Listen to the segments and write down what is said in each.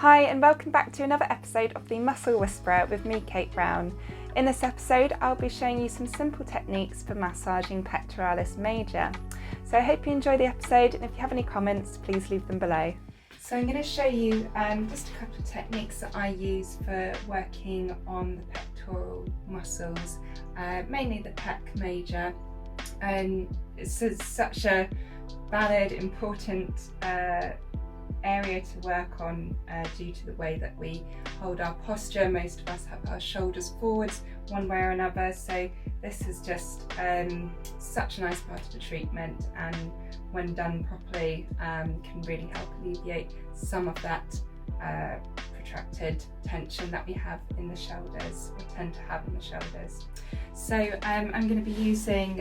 Hi and welcome back to another episode of the Muscle Whisperer with me, Kate Browne. In this episode, I'll be showing you some simple techniques for massaging pectoralis major. So I hope you enjoy the episode, and if you have any comments, please leave them below. So I'm going to show you just a couple of techniques that I use for working on the pectoral muscles, mainly the pec major. It's such a valid, important area to work on due to the way that we hold our posture. Most of us have our shoulders forwards one way or another, so this is just such a nice part of the treatment, and when done properly can really help alleviate some of that protracted tension that we have in the shoulders, or tend to have in the shoulders. So I'm going to be using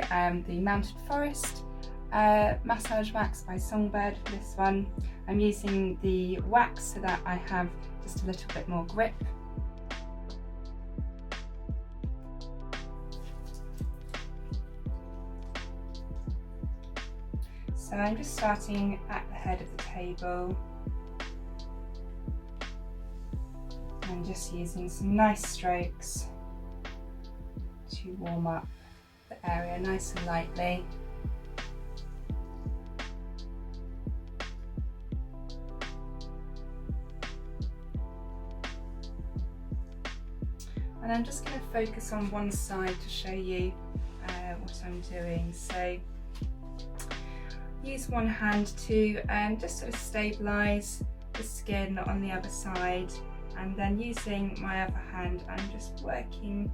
the Mountain Forest Massage Wax by Songbird for this one. I'm using the wax so that I have just a little bit more grip. So I'm just starting at the head of the table and just using some nice strokes to warm up the area nice and lightly. And I'm just going to focus on one side to show you what I'm doing. So use one hand to just sort of stabilise the skin on the other side, and then using my other hand I'm just working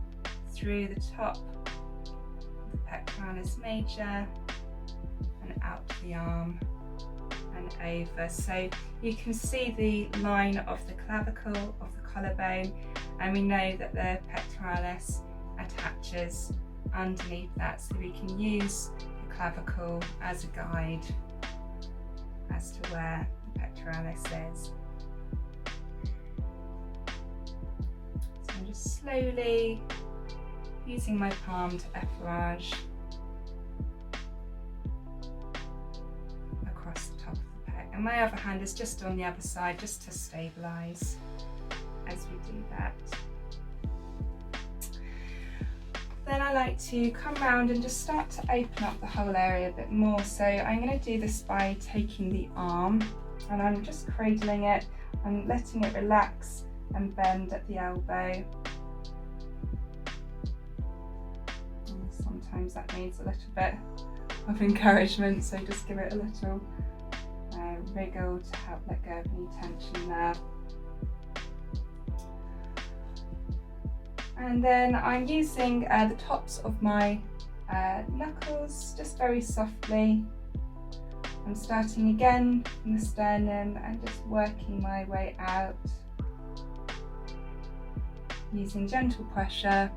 through the top of the pectoralis major and out the arm and over. So you can see the line of the clavicle of the collarbone, and we know that the pectoralis attaches underneath that, so we can use the clavicle as a guide as to where the pectoralis is. So I'm just slowly using my palm to effleurage across the top of the pec, and my other hand is just on the other side just to stabilise as we do that. Then I like to come round and just start to open up the whole area a bit more. So I'm going to do this by taking the arm and I'm just cradling it and letting it relax and bend at the elbow. And sometimes that needs a little bit of encouragement, so just give it a little wriggle to help let go of any tension there. And then I'm using the tops of my knuckles just very softly. I'm starting again from the sternum and just working my way out, using gentle pressure,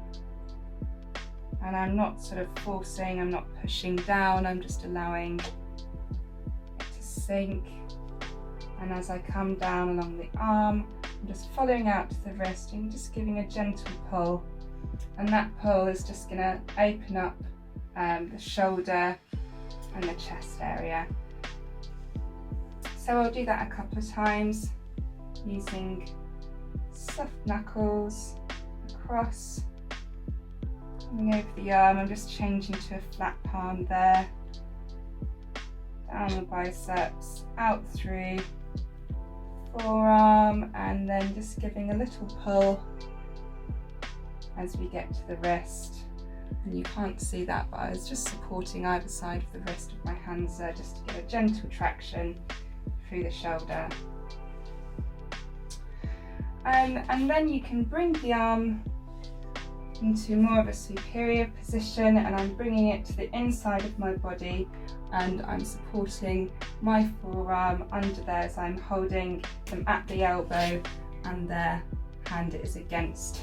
and I'm not sort of forcing, I'm not pushing down, I'm just allowing it to sink. And as I come down along the arm, I'm just following out to the wrist and just giving a gentle pull, and that pull is just going to open up the shoulder and the chest area. So I'll do that a couple of times using soft knuckles across, coming over the arm. I'm just changing to a flat palm there, down the biceps, out through forearm, and then just giving a little pull as we get to the wrist. And you can't see that, but I was just supporting either side of the wrist with my hands there just to give a gentle traction through the shoulder. And then you can bring the arm into more of a superior position, and I'm bringing it to the inside of my body, and I'm supporting my forearm under there as I'm holding them at the elbow, and their hand is against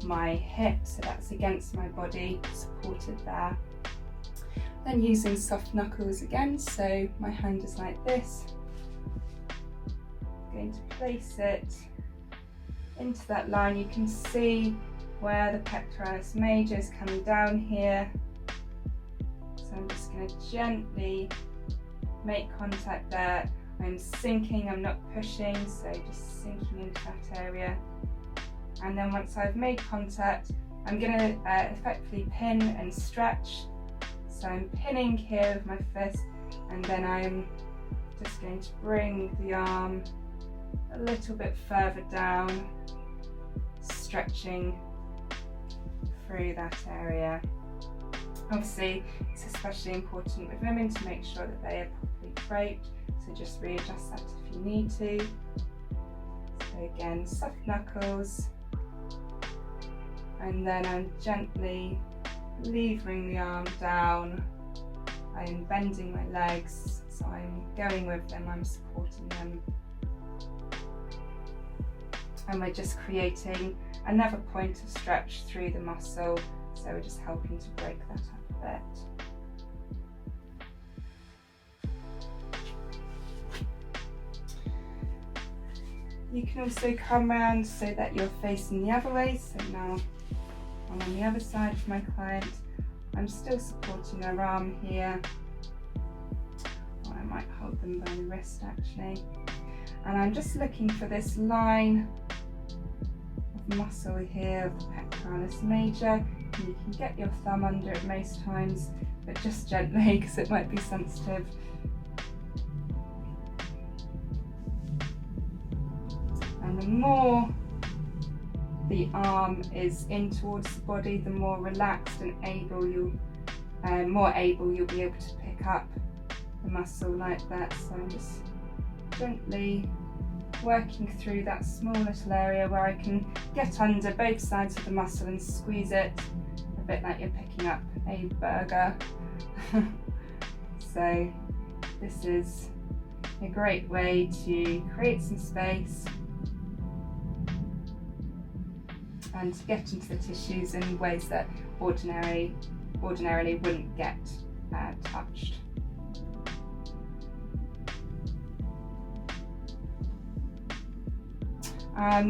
my hip, so that's against my body, supported there. Then using soft knuckles again, so my hand is like this. I'm going to place it into that line. You can see where the pectoralis major is coming down here. So I'm just going to gently make contact there. I'm sinking, I'm not pushing, so just sinking into that area. And then once I've made contact, I'm going to effectively pin and stretch. So I'm pinning here with my fist, and then I'm just going to bring the arm a little bit further down, stretching through that area. Obviously, it's especially important with women to make sure that they are properly draped, so just readjust that if you need to. So again, soft knuckles, and then I'm gently levering the arm down. I'm bending my legs, so I'm going with them, I'm supporting them. And we're just creating another point of stretch through the muscle, so we're just helping to break that up a bit. You can also come around so that you're facing the other way, so now I'm on the other side of my client. I'm still supporting her arm here, or I might hold them by the wrist actually. And I'm just looking for this line of muscle here of the pectoralis major. You can get your thumb under it most times, but just gently because it might be sensitive. And the more the arm is in towards the body, the more relaxed and more able you'll be able to pick up the muscle like that. So I'm just gently working through that small little area where I can get under both sides of the muscle and squeeze it, a bit like you're picking up a burger. So this is a great way to create some space and to get into the tissues in ways that ordinarily wouldn't get touched.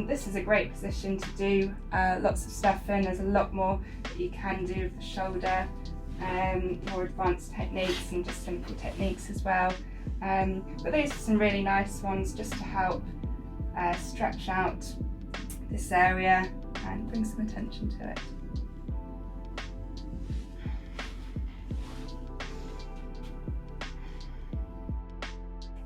This is a great position to do lots of stuff in. There's a lot more that you can do with the shoulder, more advanced techniques and just simple techniques as well. But those are some really nice ones just to help stretch out this area and bring some attention to it.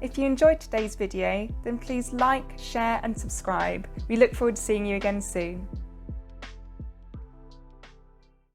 If you enjoyed today's video, then please like, share and subscribe. We look forward to seeing you again soon.